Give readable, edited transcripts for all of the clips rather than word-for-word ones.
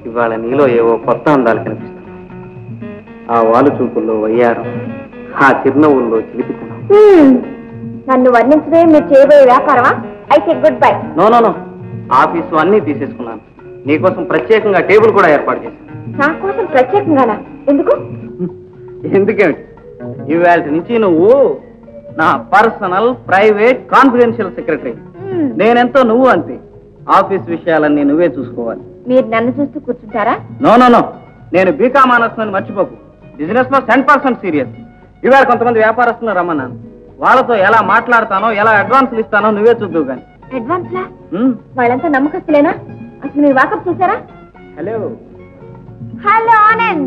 ఇవాళ నీలో ఏవో కొత్త అందాలు కనిపిస్తున్నాయి. ఆ వాలు చూపుల్లో వయ్యారం, ఆ చిరునవ్వుల్లో చిలిపితనం. నన్ను వర్ణించడే మీరు చేయబోయే వ్యాపారమా? అయితే good bye. No no no, office అన్నీ తీసేసుకున్నాను. నీకోసం ప్రత్యేకంగా టేబుల్ కూడా ఏర్పాటు చేశాను. నా కోసం ప్రత్యేకంగానా? ఎందుకు? ఎందుకేమిటి, ఇవాళ నుంచి నువ్వు నా పర్సనల్ ప్రైవేట్ కాన్ఫిడెన్షియల్ సెక్రటరీ. నేనెంతో నువ్వు అంతే. ఆఫీస్ విషయాలన్నీ నువ్వే చూసుకోవాలి. మీరు నన్ను చూస్తూ కూర్చుంటారా? నో నో నో, నేను బీకామ్ ఆనర్స్ని మర్చిపోకు. బిజినెస్ లో 10% సీరియస్. ఇవాళ కొంతమంది వ్యాపారస్తులు రమ్మన్నాను. వాళ్ళతో ఎలా మాట్లాడతానో, ఎలా అడ్వాన్సులు ఇస్తానో నువ్వే చూద్దువు కానీ. అడ్వాన్స్లా? వాళ్ళంతా నమ్మకస్తులేనా? అసలు మీరు వాకప్ చేశారా? Hello hello Anand.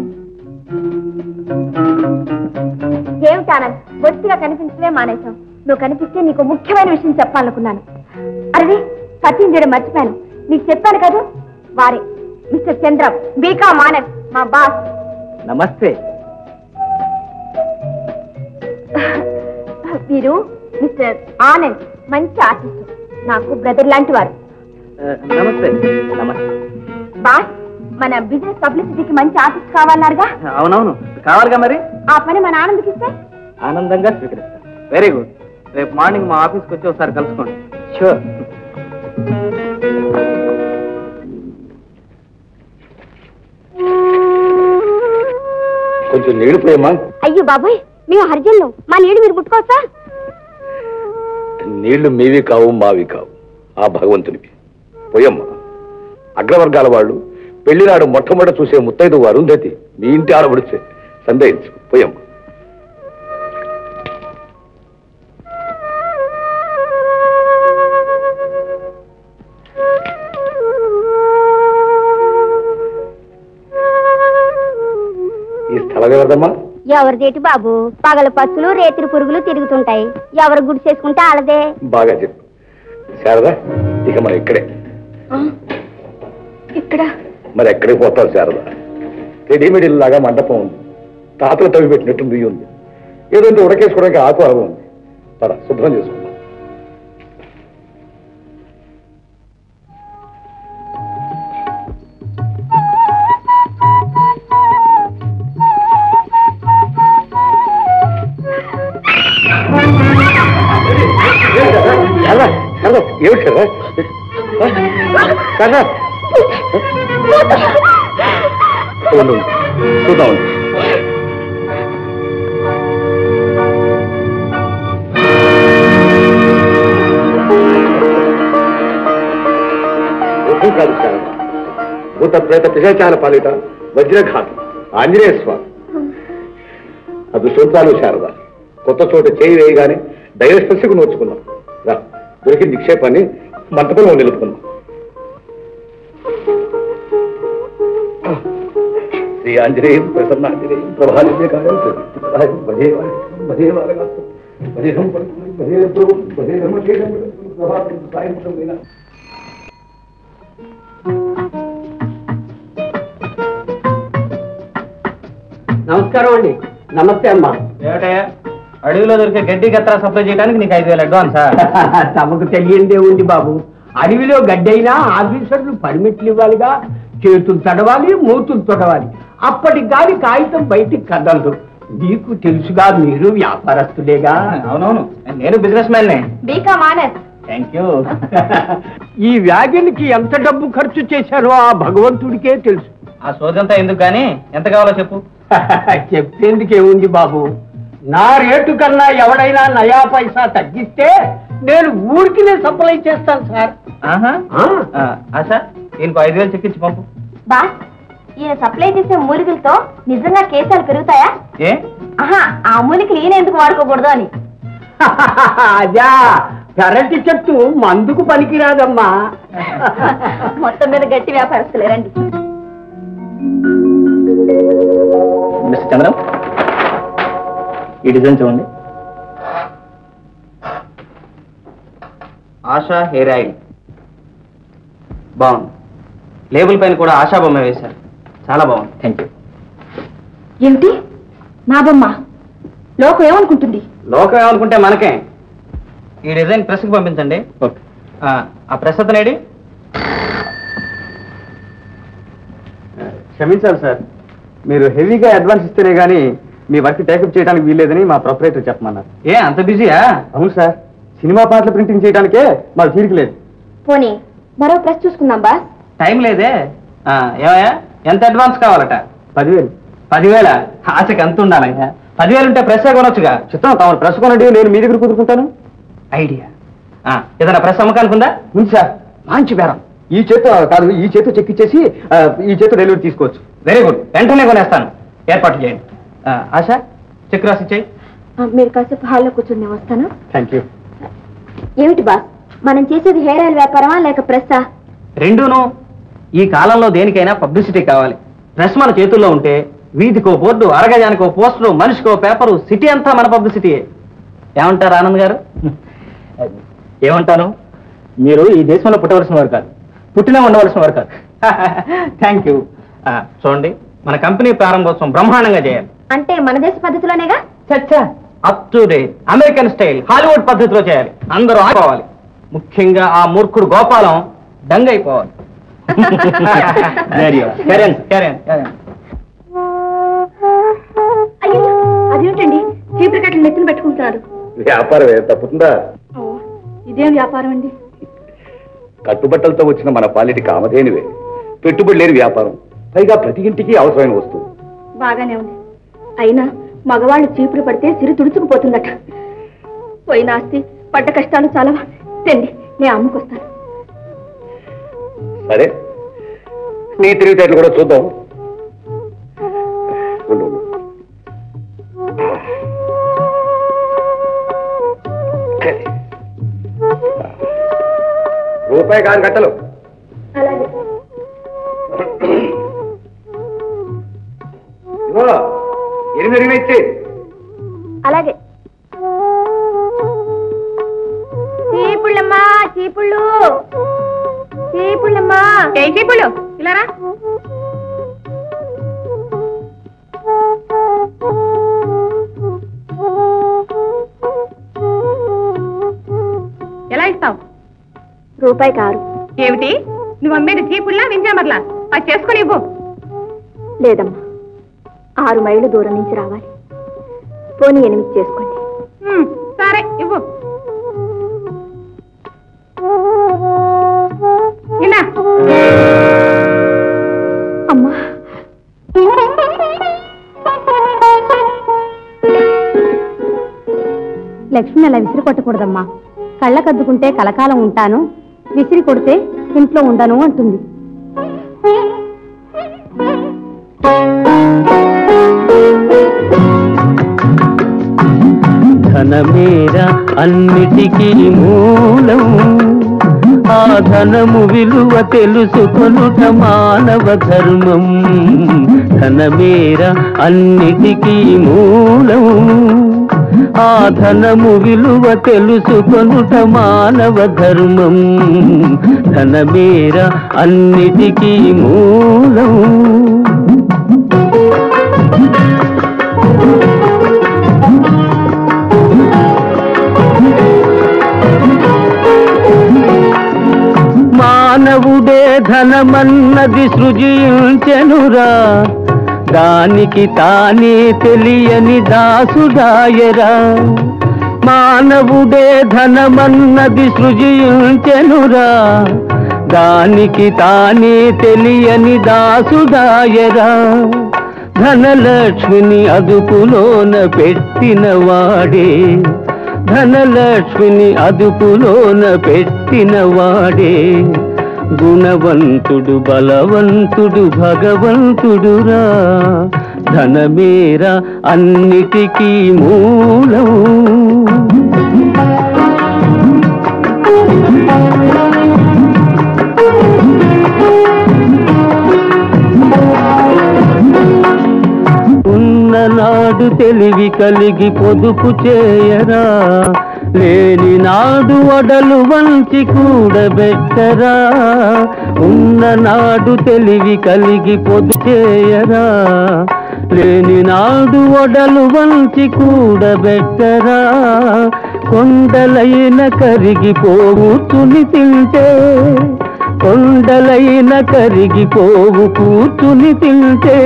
ఏమిటి ఆనంద్, బొత్తిగా కనిపించలే మానేశావు. నువ్వు కనిపిస్తే నీకు ముఖ్యమైన విషయం చెప్పాలనుకున్నాను. అరే, సత్యం చేయడం మర్చిపోయాను. నీకు చెప్పాను కదా, వారే మిస్టర్ చంద్రం, బీకామ్ ఆనంద్, మా బాస్. నమస్తే. మీరు మిస్టర్ ఆనంద్ మంచి ఆర్టిస్ట్, నాకు బ్రదర్ లాంటి వారు. నమస్తే. నమస్తే బాస్. మన బిజినెస్ పబ్లిసిటీకి మంచి ఆర్టిస్ట్ కావాలన్నారుగా? అవునవును, కావాలిగా. మరి ఆ పని మన ఆనంద్కి ఇస్తే ఆనందంగా స్వీకరిస్తాను. Very good. రేపు మార్నింగ్ మా ఆఫీస్కి వచ్చి ఒకసారి కలుసుకోండి. షూర్. కొంచెం నీళ్లు పోయమ్మా. అయ్యో బాబోయ్, మేము హర్జన్లు, మా నీళ్ళు మీరు పుట్టుకోవచ్చా? నీళ్లు మీవి కావు, మావి కావు, ఆ భగవంతునివి. పోయమ్మా. అగ్రవర్గాల వాళ్ళు పెళ్లినాడు మొట్టమొదట చూసే ముత్తైదు అరుంధతి మీ ఇంటి ఆడబడిచే. సందేహించు. పోయమ్మా. ఈ స్థలం ఎవరిదమ్మా? ఎవరిదేటి బాబు? పగల పచ్చులు రేతిరి పురుగులు తిరుగుతుంటాయి. ఎవరు గుడి చేసుకుంటే వాళ్ళదే. బాగా చెప్పు శారదా. ఇక మనం ఇక్కడే. ఇక్కడ మరి ఎక్కడికి పోతావు శారదా? రెడీమేడ్ లాగా మండపం ఉంది. తాతలు తవ్వి పెట్టినట్టు బియ్యి ఉంది. ఏదంటే ఉడకేసుకోవడానికి ఆకు అలవ ఉంది. పద, శుభ్రం చేసుకుందాం. ఏమిటి కదా చూద్దాం. కాదు శారద, భూత ప్రేత పిశాచాల పాలిట వజ్రఘాతం ఆంజనేయ స్వామి. అది సూత్రాలు శారద. కొత్త చోట చేయి వేయగానే ధైర్యస్పర్శకు నోచుకున్నాం. దొరికిన నిక్షేపాన్ని మంటపంలో నిలుపుకున్నాం. శ్రీ ఆంజనేయం ప్రసన్నాంజనేయం ప్రభావికాయం నమస్కారం అండి. నమస్తే అమ్మా. ఏమిటయ్యా, అడవిలో దొరికే గడ్డి గత్రా సప్లై చేయడానికి నీకు 5,000 అడ్వాన్సా? తమకు తెలియందే ఉంది బాబు. అడవిలో గడ్డి అయినా ఆఫీసర్లు పర్మిట్లు ఇవ్వాలిగా. చేతులు తడవాలి, మూతులు తొడవాలి. అప్పటికి గాని కాగితం బయటికి కదలదు. మీకు తెలుసుగా, మీరు వ్యాపారస్తులేగా. అవునవును, నేను బిజినెస్ మ్యాన్నే. బీకామ్ ఆనంద్. Thank you. ఈ వ్యాగన్కి ఎంత డబ్బు ఖర్చు చేశారో ఆ భగవంతుడికే తెలుసు. ఆ సోదంతా ఎందుకు గానీ ఎంత కావాలో చెప్పు. చెప్పేందుకేముంది బాబు, నా రేటు కన్నా ఎవడైనా నయా పైసా తగ్గిస్తే నేను ఊరికి సప్లై చేస్తాను సార్. ఆశా, ఈయనకు 5,000 చెక్కించి పంపు. బాస్, ఈయన సప్లై చేసే మూలికలతో నిజంగా కేశాలు పెరుగుతాయా? ఏ? ఆ మూలికలు ఈయన ఎందుకు వాడుకోకూడదు అని. అదా, పెరటి చెట్టు మందుకు పనికిరాదమ్మా. మొత్తం మీద గట్టి వ్యాపారస్తులేరండి. మిస్టర్ చంద్రం, ఈ డిజైన్ చూడండి. ఆశా హెయిర్ ఆయిల్ బాగుంది. లేబుల్ పైన కూడా ఆశా బొమ్మ వేశారు. చాలా బాగుంది. Thank you. ఏమిటి నా బొమ్మ? లోకం ఏమనుకుంటుంది? లోకం ఏమనుకుంటే మనకే. ఈ డిజైన్ ప్రెస్కి పంపించండి. ఓకే. ఆ ప్రెస్ అతనేడి? క్షమించాలి సార్, మీరు హెవీగా అడ్వాన్స్ ఇస్తేనే కానీ మీ వర్క్ టేకప్ చేయడానికి వీల్లేదని మా ప్రొపరేటర్ చెప్పమన్నారు. ఏ అంత బిజీయా? అవును సార్, సినిమా పాటలు ప్రింటింగ్ చేయడానికే మాకు తీరిక లేదు. పోనీ మరో ప్రెస్ చూసుకుందాం బాస్. టైం లేదే. ఏమయ్యా, ఎంత అడ్వాన్స్ కావాలట? 10,000. 10,000? ఆశకి ఎంత ఉండాలయ్యా? 10,000 ఉంటే ప్రెస్ కొనొచ్చుగా. చిత్తం, తమను ప్రెస్ కొనండి, నేను మీ దగ్గర కుదురుకుంటాను. ఐడియా. ఏదైనా ప్రెస్ అమ్మకానికి ఉందా? ఉంది సార్, మంచి బేరం. ఈ చేత్తో కాదు, ఈ చేత్తో చెక్ ఇచ్చేసి ఈ చేత్తో డెలివరీ తీసుకోవచ్చు. వెరీ గుడ్, వెంటనే కొనేస్తాను. ఏర్పాటు చేయండి. ఆశ, చెక్ రాసి ఇచ్చేయి. మీరు కాసేపు హాల్లో కూర్చొని నేను వస్తాను. Thank you. ఏమిటి బాస్, మనం చేసేది హెయిర్ ఆయిల్ వ్యాపారమా లేక ప్రెస్సా? రెండూను. ఈ కాలంలో దేనికైనా పబ్లిసిటీ కావాలి. ప్రెస్ మన చేతుల్లో ఉంటే వీధికో బోర్డు, అరగజానికో పోస్టరు, మనిషికో పేపరు, సిటీ అంతా మన పబ్లిసిటీయే. ఏమంటారు ఆనంద్ గారు? ఏమంటాను, మీరు ఈ దేశంలో పుట్టవలసిన వారు కాదు, పుట్టినా ఉండవలసిన వారు కాదు. Thank you. చూడండి, మన కంపెనీ ప్రారంభోత్సవం బ్రహ్మాండంగా చేయాలి. అంటే మన దేశ పద్ధతిలోనేగా? చచ్చా, up to date American style Hollywood పద్ధతిలో చేయాలి. అందరూ ఆడుకోవాలి. ముఖ్యంగా ఆ మూర్ఖుడు గోపాలం దంగైపోవాలి. అదేంటండి చీపురు కట్టలు నెత్తిన పెట్టుకుంటున్నారు? వ్యాపారమే తప్పుతుందా? ఇదేం వ్యాపారం అండి? కట్టుబట్టలతో వచ్చిన మన పాలిటి కామధేనివే. పెట్టుబడి లేని వ్యాపారం, పైగా ప్రతి ఇంటికి అవసరమైన వస్తువు. బాగానే ఉంది. అయినా మగవాళ్ళు చీపురు పడితే సిరి తుడుచుకుపోతుందట. పోయిన ఆస్తి, పడ్డ కష్టాలు చాలా. తెండి, నేను అమ్ముకొస్తాను. సరే, నీ తెలివితేటలు కూడా చూద్దాం. రూపాయి కాదు గట్టలు. అలాగే. ఇగో 8 ఇచ్చి. అలాగే. చీపుళ్ళమ్మా, చీపుళ్ళు, చీపుళ్ళమ్మా. ఏ చీపుళ్ళు? ఇలారా. ఎలా ఇస్తావు? రూపాయి కారు. ఏమిటి, నువ్వు అమ్మేది చీపుళ్ళా వింజామర్లా? అది చేసుకుని ఇవ్వు. లేదమ్మా, 6 మైళ్ళు దూరం నుంచి రావాలి. పోనీ 8 చేసుకోండి. సరే, ఇవ్వు. అమ్మా, లక్ష్మి అలా విసిరి కొట్టకూడదమ్మా. కళ్ళకద్దుకుంటే కలకాలం ఉంటాను, విసిరి కొడితే ఇంట్లో ఉండను అంటుంది. ధనమేరా అన్నిటికీ మూలం, ఆ ధనము విలువ తెలుసుకొనుట మానవ ధర్మం. ధనమేరా అన్నిటికీ మూలం, ఆ ధనము విలువ తెలుసుకొనుట మానవ ధర్మం. ధనమేరా అన్నిటికీ మూలం. మానవుడే ధనమన్నది సృజించెనురా, దానికి తానే తెలియని దాసుడాయరా. మానవుడే ధనమన్నది సృజించెనురా, దానికి తానే తెలియని దాసుడాయరా. ధనలక్ష్మిని అదుపులోన పెట్టిన వాడే, ధనలక్ష్మిని అదుపులోన పెట్టిన వాడే గుణవంతుడు, బలవంతుడు, భగవంతుడురా. ధనమేరా అన్నిటికీ మూలం. ఉన్ననాడు తెలివి కలిగి పొదుపు చేయరా, లేని నాడు ఒడలు వంచి కూడబెట్టరా. ఉన్ననాడు తెలివి కలిగి పొదుపు చేయరా, లేని నాడు ఒడలు వంచి కూడబెట్టరా. కొండలైన కరిగిపోవుతుని తింటే, కొండ ముద్దలైన కరిగిపోవు కూర్చుని తింటే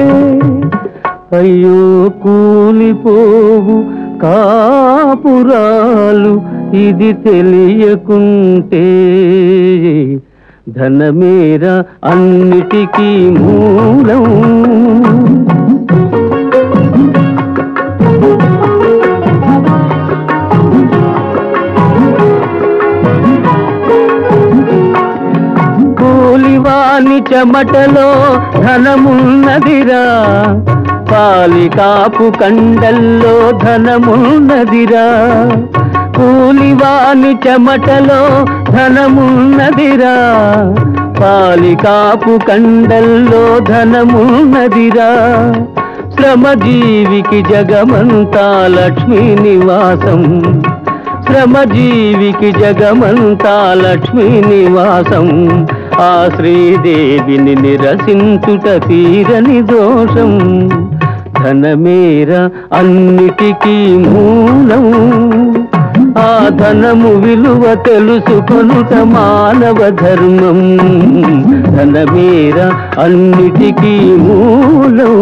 అయ్యో కూలిపోవు కాపురాలు ఇది తెలియకుంటే ధనమేరా అన్నిటికీ మూలం కూలివాని చెమటలో ధనమున్నదిరా పాలికాపు కండల్లో ధనమున్నదిరా కూలివాని చెమటలో ధనమున్నదిరా పాలికాపు కండల్లో ధనమున్నదిరా శ్రమజీవికి జగమంతా లక్ష్మీ నివాసం శ్రమజీవికి జగమంతా లక్ష్మీ నివాసం ఆ శ్రీదేవిని నిరసించుట తీరని దోషం ధనమేరా అన్నిటికీ మూలం ఆ ధనము విలువ తెలుసుకొనుట మానవ ధర్మం ధనమేరా అన్నిటికీ మూలం